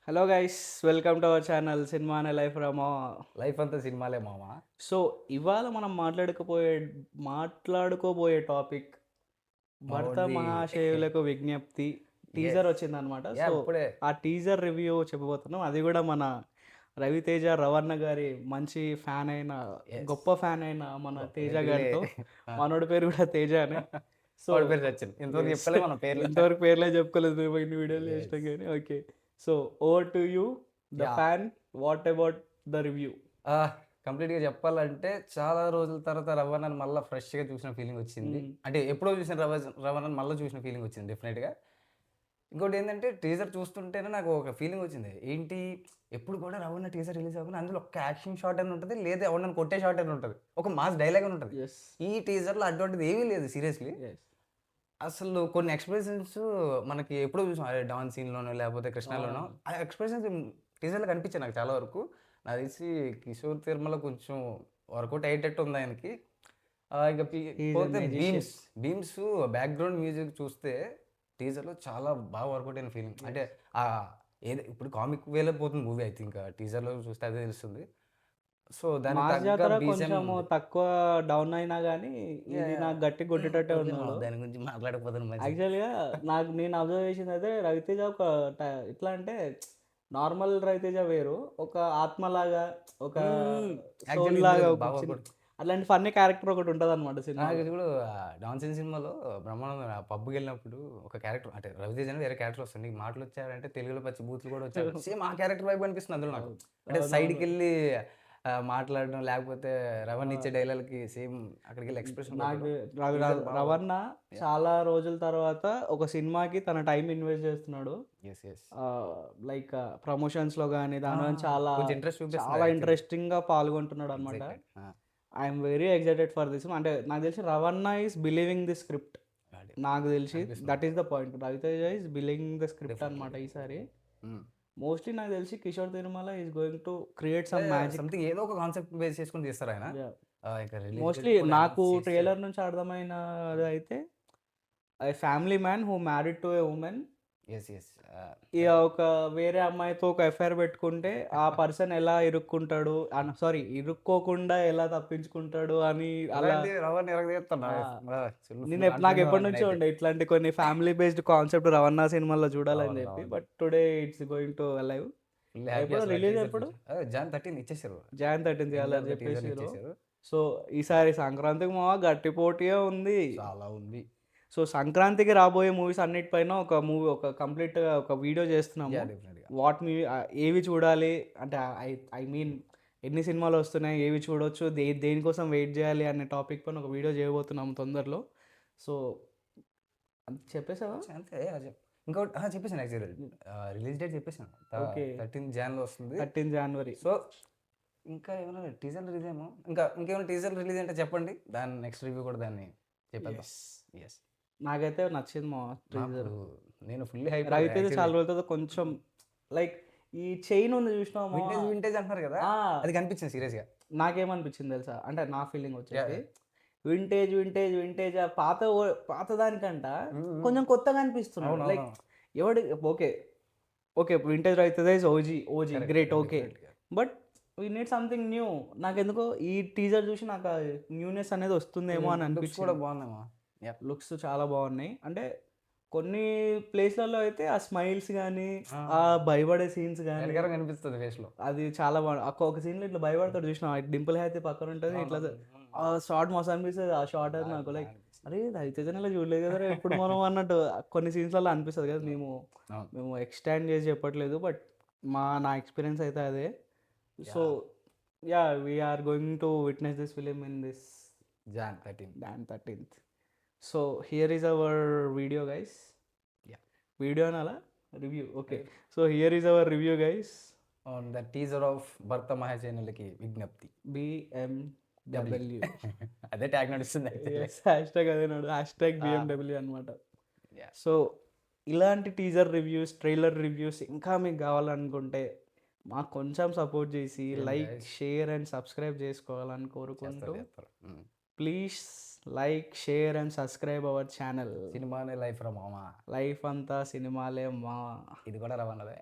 Hello guys, welcome to our channel cinema అనే life Rama. Life అంతా సినిమాలే మామ. సో ఇవాళ మనం మాట్లాడుకోబోయే టాపిక్ భర్త మావోడిది మహాశయులకు విజ్ఞప్తి. Teaser yes. వచ్చిందనమాట. సో ఇప్పుడే ఆ టీజర్ రివ్యూ చెప్పబోతున్నాం. అది కూడా మన రవితేజ రవణ గారి మంచి ఫ్యాన్ అయిన, యెస్. గొప్ప ఫ్యాన్ అయిన మన తేజ గట్టిగలే. గారితో. ఆ! మనోడి పేరు కూడా తేజానే. సో వాడి పేరు సచిన్. ఇంతవరకు చెప్పలే మనం పేర్లు. ఇంతవరకు పేర్లే చెప్పుకోలేదు, మేము ఇన్ని వీడియోలు యెస్. చేసినాం కానీ. Okay, so over to you the yeah! Fan. What about the review? కంప్లీట్‌గా చెప్పాలంటే చాలా రోజుల తర్వాత రవణని మళ్ళా ఫ్రెష్‌గా చూసిన ఫీలింగ్ వచ్చింది. అంటే ఎప్పుడో చూసిన రవణని మళ్ళా చూసిన ఫీలింగ్ వచ్చింది డెఫినెట్‌గా. ఇంకోటేందంటే టీజర్ చూస్తుంటేనే నాకు ఒక ఫీలింగ్ వచ్చింది. ఏంటి ఎప్పుడు కూడా రవణ టీజర్ రిలీజ్ అవ్వగానే అందులో ఒక్క యాక్షన్ షాట్ అని ఉంటది. లేదా ఎవరినైనా కొట్టే షాట్ అని ఉంటది. ఒక మాస్ డైలాగ్ అని ఉంటది. ఎస్, ఈ టీజర్‌లో అటువంటిది ఏమీ లేదు సీరియస్‌లీ. ఎస్. అసలు కొన్ని ఎక్స్‌ప్రెషన్స్ మనకి ఎప్పుడో చూసాం. అదే 'డాన్' సీన్‌లోనో లేకపోతే 'కృష్ణలోనో' ఆ ఎక్స్‌ప్రెషన్స్ టీజర్‌లో కనిపించాయి నాకు చాలా వరకు. నాకు తెలిసి 'కిషోర్ తిరుమల' కొంచెం వర్కౌట్ అయ్యేటట్టు ఉంది ఆయనకి. ఇక హి ఈజ్ ఎ పోతే మ్యాజిషియన్. బీమ్స్ బ్యాక్‌గ్రౌండ్ మ్యూజిక్ చూస్తే టీజర్‌లో చాలా బాగా వర్కౌట్ అయిన ఫీలింగ్. అంటే ఏదో ఇప్పుడు కామిక్ వేలో పోతుంది మూవీ ఐ థింక్. టీజర్‌లో చూస్తే అదే తెలుస్తుంది. సో దానికి మాస్ తగ్గ జాతర బీజీఎం కొంచెము ఉంది. తక్కువ డౌన్ అయినా కానీ ఇది యాహ్! నాకు గట్టి కొట్టేటట్టే వద్దులే మామ ఉన్నాడు. దాని గురించి మాట్లాడకపోతే మంచిది. యాక్చువల్‌గా నేను అబ్జర్వ్ చేసింది అయితే రవితేజ ఒక ఎట్లా అంటే నార్మల్ రవితేజ వేరు. ఒక ఆత్మలాగా, ఒక సోల్ యాక్చువల్లీ ఇందులో లాగా, ఒక బాగా చిన్న వర్కౌట్. అట్లాంటి ఫన్నీ క్యారెక్టర్ ఒకటి ఉంటదనమాట నాకు సినిమాలో. ఇప్పుడు 'డాన్ సింగ్' సినిమాలో బ్రహ్మానందం పబ్‌కెళ్ళినప్పుడు ఒక క్యారెక్టర్ అంటే 'రవితేజ' అని వేరే క్యారెక్టర్ వస్తుంది. నీకు మాటలొచ్చాయంటే తెలుగులో పచ్చి బూతులు కూడా వచ్చాయి. సేమ్ ఆ క్యారెక్టర్ వైబ్ అనిపిస్తుంది అందులో నాకు. అవును. అంటే అవునవును. సైడ్‌కెళ్ళి మాట్లాడడం లేకపోతే రవణ ఇచ్చే ఆ! డైలాగ్‌లకి సేమ్ అక్కడికెళ్ళి ఎక్స్‌ప్రెషన్ నాకు కొట్టడం. రవి టీజర్ రవి బాగా రవణ యాహ్! చాలా రోజుల తర్వాత ఒక సినిమాకి తన టైం ఇన్వెస్ట్ చేస్తున్నాడు. యెస్. యెస్. లైక్ ప్రమోషన్స్‌లో గాని, ఆ! దానిలో చాలా కొంచెం ఇంట్రెస్ట్ చూపిస్తున్నాడు చాలా యాక్చువల్లీ. ఇంట్రెస్టింగ్‌గా పాల్గొంటున్నాడనమాట. Exactly. I'm very excited for this. అంటే నాకు తెలిసి రవణ ఈస్ బిలీవింగ్ ది స్క్రిప్ట్. అదే నాకు తెలిసి అనిపిస్తుంది దట్ నాకు ఈస్ కూడా. The point. Ravi Teja is believing the script అనమాట డెఫినెట్‌లీ. ఈసారి. హ్మ్. మోస్ట్‌లీ నాకు తెలిసి Kishore Tirumala is going to create some magic. Something ఏదో ఒక కాన్సెప్ట్ బేస్ చేసుకొని తీస్తారాయన. యాహ్! ఇక రిలీజ్ మోస్ట్‌లీ డేట్ కూడా నాకు అనౌన్స్ చేసేసాడు. ట్రైలర్ నుంచి అర్థమైనదైతే a family man who married to a woman. Yes. Yes. ఇగ అంటే ఒక వేరే అమ్మాయితో ఒక ఎఫైర్ పెట్టుకుంటే, ఆ పర్సన్ ఎలా ఇరుక్కుంటాడు సారీ, ఇరుక్కోకుండా ఎలా తప్పించుకుంటాడు అని అలా. అలాంటి రవణ ఆ! ఎరగదీస్తున్నాడు. ఫుల్ కాన్ఫిడెంట్‌గా నాకెప్పటి ఉన్నా నుంచో నేనైతే. ఉండే ఇట్లాంటి కొన్ని ఫ్యామిలీ బేస్డ్ కాన్సెప్ట్ 'రవణ' సినిమాలో చూడాలని అవును. చెప్పి. అవును. But today it's going to alive. Full happy ఎప్పుడు అసలు ఆ రిలీజ్ టీజర్ ఎప్పుడు? చూసి. జాన్ 13 ఇచ్చేసారు. జాన్ 13 ఎండ్ చేయాలని ఆఫ్ ద టీజర్‌లో చెప్పేసిర్రు. ఇచ్చేసారు. సో ఈసారి సంక్రాంతికి మామ గట్టి పోటీయే ఉంది. చాలా ఉంది. సో సంక్రాంతికి రాబోయే మూవీస్ అన్నిటిపైన ఒక కంప్లీట్‌గా ఒక వీడియో చేస్తున్నాము. డెఫినెట్‌గా. ఏవి చూడాలి అంటే ఐ ఐ మీన్ ఎన్ని సినిమాలొస్తున్నాయి? ఏవి చూడొచ్చు? దేనికోసం వెయిట్ జేయాలి అనే టాపిక్ పైన ఒక వీడియో చేయబోతున్నాము తొందరలో. సో చెప్పేసావా? అంతే ఇంకోటి చెప్పేసాను యాక్చువల్లీ. రిలీజ్ డేట్ చెప్పేసాను. ఓకే. 13 జాన్‌లో వస్తుంది. 13 జనవరి. సో ఇంకా ఏమైనా టీజర్‌లు రిలీజ్ ఏమో ఇంకేమైనా టీజర్‌లు రిలీజ్ అంటే చెప్పండి. దాని నెక్స్ట్ రివ్యూ కూడా దాన్ని చెప్పేద్దాం. యెస్. యెస్. నాకైతే నచ్చింది మామ నాకు టీజర్. నేను ఫుల్లీ హైప్ రవితేజ చాలా యాక్చువల్లీ. రోజుల తర్వాత కొంచెం లైక్ ఈ చైన్ ఉంది చూసినావా మామ? వింటేజ్ అంటున్నారు కదా! ఆ! అది కనిపించింది సీరియస్‌గా. నాకేమనిపించింది తెలుసా? అంటే నా ఫీలింగ్ యాహ్! వచ్చేసి యాహ్! వింటేజ్ ఆ పాతదానికంట హ్మ్. హ్మ్. కొంచెం కొత్తగా అనిపిస్తున్నాడు. లైక్ అవునవునవును. ఎవడి okay. Okay. Vintage Ravi Teja is OG correct. Great correct. Okay. డెఫినెట్‌గా. But we need something new. నాకెందుకో ఈ టీజర్ చూసి నాకు ఆ న్యూనెస్ అనేది వస్తుందేమో అని లుక్స్ కూడా అనిపించింది. బాగున్నాయమ్మా. యాహ్! లుక్స్ చాలా బాగున్నాయి. అంటే కొన్ని ప్లేస్‌లలో అయితే ఆ స్మైల్స్ గానీ, ఆ! ఆ భయపడే సీన్స్ గానీ, వెనకాల కనిపిస్తది ఫేస్‌లో. అది చాలా ఒక సీన్‌లో ఇట్లా భయపడతాడు చూసినావా? డింపుల్ హ్యాతి పక్కన ఉంటది. ఇట్లా అవునవును. హ్మ్. ఆ షాట్ మస్తు అనిపిస్తది. ఆ షాట్ అది బాగా నాకు బాగా లైక్ అనిపించింది. అరే! రవితేజని ఇలా చూడలేదు కదరా ఎప్పుడు మనం అన్నట్టు కొన్ని సీన్స్‌లలో అనిపిస్తది కదా! అవును. మేము ఎక్స్‌టాండ్ చేసి చెప్పట్లేదు. బట్ నా ఎక్స్‌పీరియన్స్ అయితే అదే. So yeah! Yeah! We are going to witness this film in this Jan 13. Jan 13థ్. So here is our video guys. Yeah! Video అనాలా? రివ్యూ. ఓకే. అదే so here is our review guys. On the teaser of Bhartha Mahasayulaku Wignyapthi. W. BMW. అదే tag నడుస్తుంది actually. Yes. Hashtag అదే ఆ! BMW అనమాట. Yeah! So ఇలాంటి teaser reviews, trailer reviews ఇంకా మీకు కావాలనుకుంటే మాకు కొంచెం సపోర్ట్ చేసి same like, guys. Share and subscribe చేసుకోవాలని చేస్తారు. కోరుకుంటూ చేస్తారు. హ్మ్. Please like, share and subscribe our channel. సినిమానే లైఫ్ రా మామ. లైఫ్ అంతా సినిమాలే మా. ఇది కూడా రవణదే.